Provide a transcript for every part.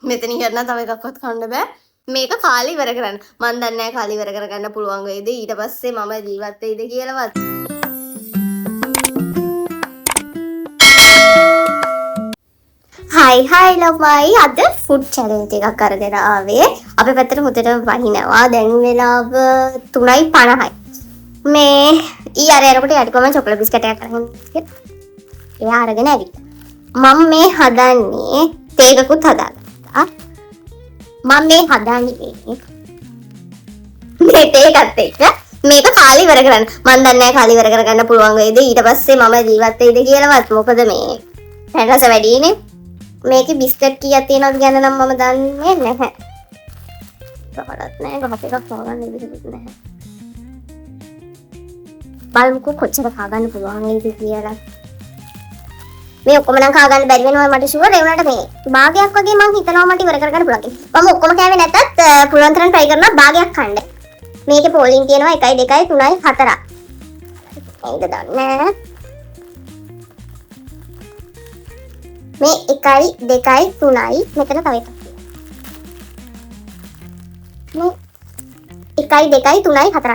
මෙතන ඉන්න තව එකක්වත් කන්න බෑ. මේක කාලේ ඉවර කරන්න. මන් දන්නේ නැහැ කාලේ ඉවර කරගන්න පුළුවන් වෙයිද ඊට පස්සේ මම ජීවත් වෙයිද කියලාවත්. හයි ළමයි අද ෆුඩ් චැලෙන්ජ් එකක් අරගෙන ආවේ. අපේ පැත්තට හොදට වහිනවා. දැන් වෙලාව 3:50යි. මේ ඊ අර යනකොට යටිකොම චොකලට් බිස්කට් එකක් අරගෙන එයා අරගෙන ඇවිත්. මම මේ හදන්නේ තේකකුත් හදාගත්තා. මම මේ හදන්නේ මේ තේකත් එක්ක මේක කාලේ ඉවර කරන්න. මන් දන්නේ නැහැ කාලේ ඉවර කරගන්න පුළුවන් වෙයිද ඊට පස්සේ මම ජීවත් වෙයිද කියලාවත්. මොකද මේ රස වැඩිනේ. මේකේ බිස්කට් කීයක් තියෙනවද ගැන නම් මම දන්නේ නැහැ. කොහොමවත් නැහැ. ගහක එකක් හොගන්න ඉතිරිත් නැහැ. බලමුකෝ කොච්චර කාගන්න පුළුවන් වේද කියලා. මේ ඔක්කොම නම් කාගන්න බැරි වෙනවා මට ෂුවර්. ඒ වුණාට මේ භාගයක් වගේ මම හිතනවා මට ඉවර කරගන්න පුළුවන් කියලා. මම ඔක්කොම කෑවේ නැතත් පුළුවන් තරම් try කරනවා භාගයක් කන්න. මේකේ පෝලින් තියෙනවා 1 2 3 4. ඒකද දන්නේ. මේ 1 2 3යි මෙතන තව එකක්. මේ 1 2 3යි 4ක්.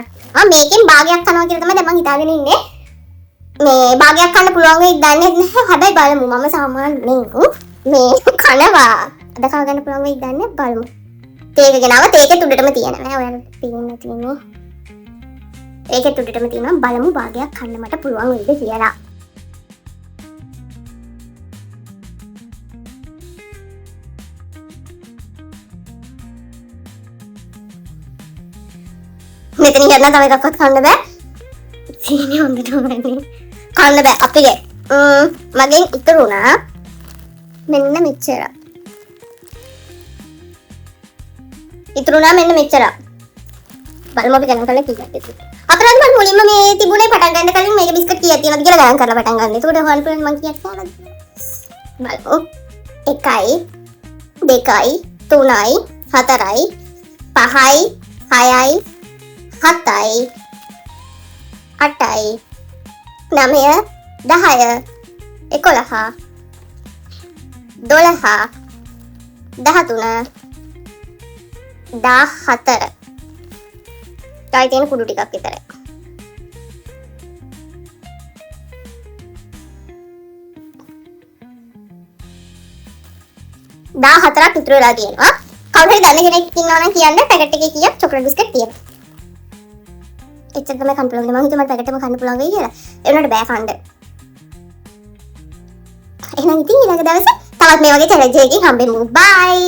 මේකෙන් භාගයක් කනවා කියලා තමයි දැන් මම හිතාගෙන ඉන්නේ. මේ භාගයක් කන්න පුළුවන් වෙයිද දන්නේ නැහැ. හැබැයි බලමු. මම සාමාන්‍යයෙන් මේ කනවා. අද කව ගන්න පුළුවන් වෙයිද දන්නේ බලමු. තේක ගෙනාව තේකේ තුඩටම තියෙනවා. නෑ ඔයාලට තියෙන්නේ. ඒකේ තුඩටම තියෙනවා. බලමු භාගයක් කන්න මට පුළුවන් වෙයිද කියලා. මෙතන ඉන්න තව එකක්වත් කන්න බෑ. සීනි හොඳටම වැඩි. කන්න බෑ අපේ. මගෙන් ඉතුරු වුණා මෙන්න මෙච්චර. ඉතුරු වුණා මෙන්න මෙච්චර. බලමු අපි ගණන් කරලා කීයක් තියෙනවද. අතරත් මම මුලින්ම මේ තිබුණේ පටන් ගන්න කලින් මේක බිස්කට් කීයක් තියෙනවද කියලා ගණන් කරලා පටන් ගන්න. ඒකට 1 මම කීයක් කාලද? බලමු. 1යි 2යි 3යි 4යි 5යි 6යි 7යි 8යි 9 10 11 12 13 14 ටයි තියෙන කුඩු ටිකක් විතරයි. දා 14ක් ඉතුරු වෙලා තියෙනවා. කවුරු හරි දන්න කෙනෙක් ඉන්නවා නම් කියන්න පැකට් එකේ කීයක් චොකලට් බිස්කට් තියෙනවද? එච්චර තමයි කන්න පුළුවන්. මම හිතුවා මට පැකට් එකම කන්න පුළුවන් වෙයි කියලා. ඒ වුණාට බෑ කන්න. එහෙනම් ඉතින් ඊළඟ දවසේ තවත් මේ වගේ චැලෙන්ජ් එකකින් හම්බෙමු. බයි.